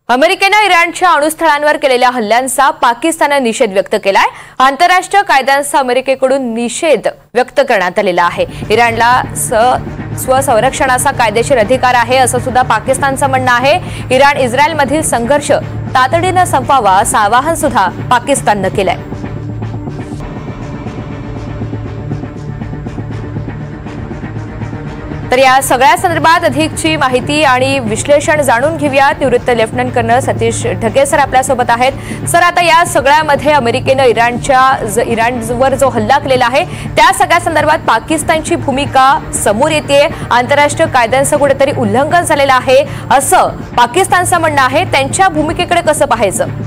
अमेरिकेने इराणच्या अणुस्थळांवर केलेल्या हल्ल्यांचा पाकिस्तानने निषेध व्यक्त केलाय। आंतरराष्ट्रीय कायद्यांचा अमेरिकेकडून निषेध व्यक्त करण्यात आलेला आहे। इराणला स्वसंरक्षणाचा कायदेशीर अधिकार आहे असं सुद्धा पाकिस्तानचं म्हणणं आहे। इराण इस्रायलमधील संघर्ष तातडीने संपवावा असं आवाहन सुद्धा पाकिस्तानने केलंय। तर या सगळ्या संदर्भात अधिकची माहिती आणि विश्लेषण जाणून घेऊयात। निवृत्त lieutenant colonel Satish Dhage sir आपल्या सोबत आहेत। सर, आता या सगळ्यामध्ये अमेरिकेने इराणवर जो हल्ला केलेला आहे त्या सगळ्या संदर्भात पाकिस्तानची भूमिका समोर येते। आंतरराष्ट्रीय कायद्यांचं कुठेतरी उल्लंघन झालेलं आहे असं पाकिस्तानचं म्हणणं आहे। त्यांच्या भूमिकेकडे कसं पाहायचं?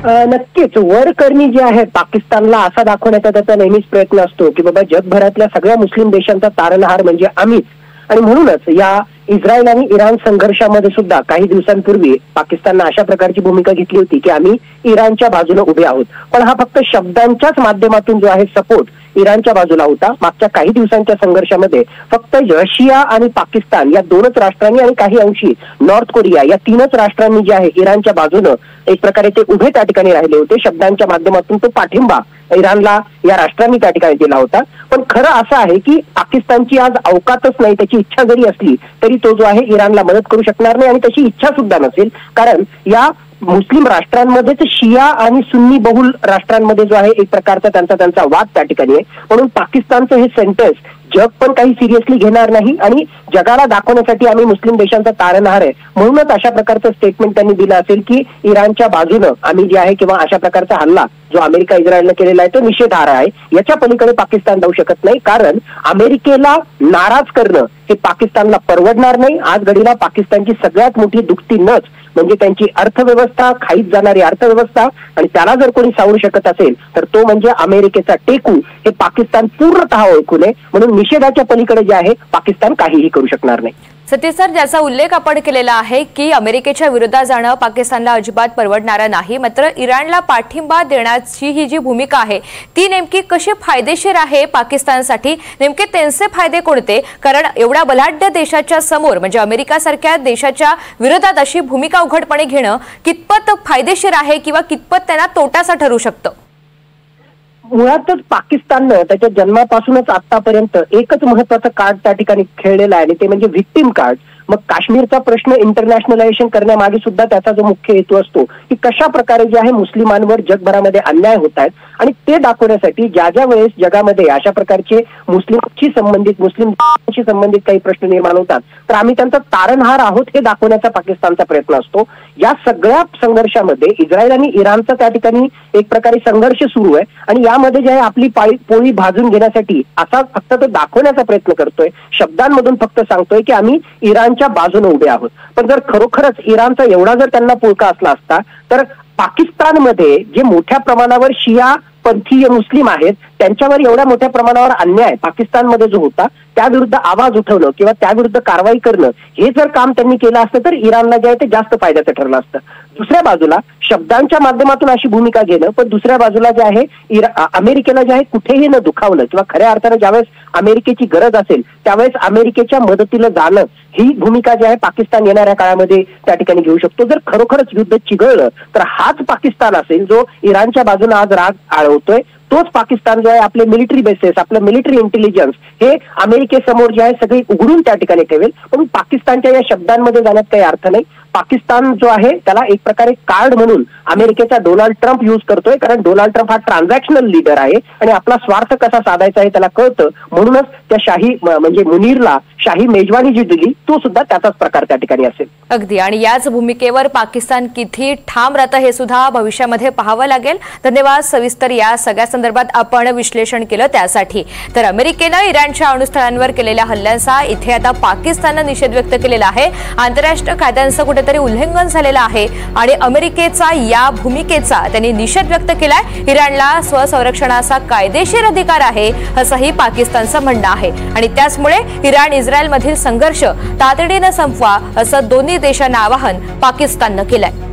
नक्कीच वरकरणी जे आहे पाकिस्तानला असा दाखवण्याचा त्याचा नेहमीच प्रयत्न असतो की बाबा जगभरातल्या सगळ्या मुस्लिम देशांचा तारणहार म्हणजे आम्हीच, आणि म्हणूनच या इस्रायल आणि इराण संघर्षामध्ये सुद्धा काही दिवसांपूर्वी पाकिस्तानने अशा प्रकारची भूमिका घेतली होती की आम्ही इराणच्या बाजूने उभे आहोत। पण हा फक्त शब्दांच्याच माध्यमातून जो आहे सपोर्ट इराणच्या बाजूला होता। मागच्या काही दिवसांच्या संघर्षामध्ये फक्त रशिया आणि पाकिस्तान या दोनच राष्ट्रांनी आणि काही अंशी नॉर्थ कोरिया या तीनच राष्ट्रांनी जे आहे इराणच्या बाजूने एक प्रकारे ते उभे त्या ठिकाणी राहिले होते। शब्दांच्या माध्यमातून तो पाठिंबा इराणला या राष्ट्रांनी त्या ठिकाणी दिला होता। पण खरं असं आहे की पाकिस्तानची आज अवकातच नाही, त्याची इच्छा जरी असली तरी तो जो आहे इराणला मदत करू शकणार नाही आणि तशी इच्छा सुद्धा नसेल। कारण या मुस्लिम राष्ट्रांमध्येच शिया आणि सुन्नी बहुल राष्ट्रांमध्ये जो आहे एक प्रकारचा त्यांचा वाद त्या ठिकाणी आहे। म्हणून पाकिस्तानचं हे सेंटेन्स जग पण काही सिरियसली घेणार नाही आणि जगाला दाखवण्यासाठी आम्ही मुस्लिम देशांचा तारणहार आहे म्हणूनच अशा प्रकारचं स्टेटमेंट त्यांनी दिलं असेल की इराणच्या बाजूने आम्ही जे आहे किंवा अशा प्रकारचा हल्ला जो अमेरिका इस्रायलने केलेला आहे तो निषेधार्ह आहे। याच्या पलीकडे पाकिस्तान जाऊ शकत नाही, कारण अमेरिकेला नाराज करणं हे पाकिस्तानला परवडणार नाही। आज घडीला पाकिस्तानची सगळ्यात मोठी दुखती नस म्हणजे त्यांची अर्थव्यवस्था, खाईत जाणारी अर्थव्यवस्था, आणि त्याला जर कोणी सावरू शकत असेल तर तो म्हणजे अमेरिकेचा टेकू हे पाकिस्तान पूर्णतः ओळखू नये। म्हणून निषेधाच्या पलीकडे जे आहे पाकिस्तान काहीही करू शकणार नाही। सतीश सर, ज्याचा उल्लेख आपण केलेला आहे की अमेरिकेच्या विरोधात जाणं पाकिस्तानला अजिबात परवडणारं नाही, मात्र इराणला पाठिंबा देण्याची ही जी भूमिका आहे ती नेमकी कशी फायदेशीर आहे पाकिस्तानसाठी? नेमके त्यांचे फायदे कोणते? कारण एवढ्या बलाढ्य देशाच्या समोर म्हणजे अमेरिकासारख्या देशाच्या विरोधात अशी भूमिका उघडपणे घेणं कितपत फायदेशीर आहे किंवा कितपत त्यांना तोटाचं ठरू शकतं? मुळातच पाकिस्ताननं त्याच्या जन्मापासूनच आतापर्यंत एकच महत्वाचं कार्ड त्या ठिकाणी खेळलेलं आहे आणि ते म्हणजे व्हिक्टिम कार्ड। मग काश्मीरचा प्रश्न इंटरनॅशनलायझेशन करण्यामागे सुद्धा त्याचा जो मुख्य हेतू असतो की कशा प्रकारे जे आहे मुस्लिमांवर जगभरामध्ये अन्याय होत आहेत आणि ते दाखवण्यासाठी ज्या वेळेस जगामध्ये अशा प्रकारचे मुस्लिमशी संबंधित काही प्रश्न निर्माण होतात तर आम्ही त्यांचा तारणहार आहोत हे दाखवण्याचा पाकिस्तानचा प्रयत्न असतो। या सगळ्या संघर्षामध्ये इस्रायल आणि इराणचा त्या ठिकाणी एक प्रकारे संघर्ष सुरू आहे आणि यामध्ये जे आहे आपली पोळी भाजून घेण्यासाठी असा फक्त तो दाखवण्याचा प्रयत्न करतोय, शब्दांमधून फक्त सांगतोय की आम्ही इराणच्या बाजूने उभे आहोत। पण जर खरोखरच इराणचा एवढा जर त्यांना पुळका असला असता तर पाकिस्तानमध्ये जे मोठ्या प्रमाणावर शिया पंथीय मुस्लिम आहेत त्यांच्यावर एवढ्या मोठ्या प्रमाणावर अन्याय पाकिस्तानमध्ये जो होता त्याविरुद्ध आवाज उठवणं किंवा त्याविरुद्ध कारवाई करणं हे जर काम त्यांनी केलं असतं तर इराणला जे आहे ते जास्त फायद्याचं ठरलं असतं। दुसऱ्या बाजूला शब्दांच्या माध्यमातून अशी भूमिका घेणं, पण दुसऱ्या बाजूला जे आहे अमेरिकेला जे आहे कुठेही न दुखावलं किंवा खऱ्या अर्थानं ज्यावेळेस अमेरिकेची गरज असेल त्यावेळेस अमेरिकेच्या मदतीला जाणं ही भूमिका जी आहे पाकिस्तान येणाऱ्या काळामध्ये त्या ठिकाणी घेऊ शकतो। जर खरोखरच युद्ध चिघळलं तर हाच पाकिस्तान असेल जो इराणच्या बाजूने आज राग आळवतोय। तोच पाकिस्तान जो आहे आपले मिलिटरी बेसेस, आपलं मिलिटरी इंटेलिजन्स हे अमेरिकेसमोर जे आहे सगळी उघडून त्या ठिकाणी ठेवेल। म्हणून पाकिस्तानच्या या शब्दांमध्ये जाण्यात काही अर्थ नाही। पाकिस्तान जो आहे त्याला एक प्रकारे कार्ड म्हणून अमेरिकेचा डोनाल्ड ट्रम्प यूज करतोय, कारण डोनाल्ड ट्रम्प हा ट्रान्झॅक्शनल लीडर आहे आणि आपला स्वार्थ कसा साधायचा आहे त्याला कळतं। म्हणूनच त्या शाही म्हणजे मुनीरला शाही मेजवानी जी दिली तो सुद्धा त्याचाच प्रकार त्या ठिकाणी असेल। अगदी, आणि याच भूमिकेवर पाकिस्तान किती ठाम राहतं हे सुद्धा भविष्यामध्ये पाहावं लागेल। धन्यवाद सविस्तर या सगळ्या संदर्भात आपण विश्लेषण केलं त्यासाठी। तर अमेरिकेने इराणच्या अणुस्थळांवर केलेल्या हल्ल्यांचा इथे आता पाकिस्तानने निषेध व्यक्त केलेला आहे। आंतरराष्ट्रीय कायद्यांचं कुठेतरी उल्लंघन झालेलं आहे आणि अमेरिकेचा या भूमिकेचा त्यांनी निषेध व्यक्त केलाय। इराणला स्वसंरक्षणाचा कायदेशीर अधिकार आहे असंही पाकिस्तानचं म्हणणं आहे आणि त्याचमुळे इराण इस्रायलमधील संघर्ष तातडीने संपवा असं दोन्ही देशांना आवाहन पाकिस्तानने केलंय।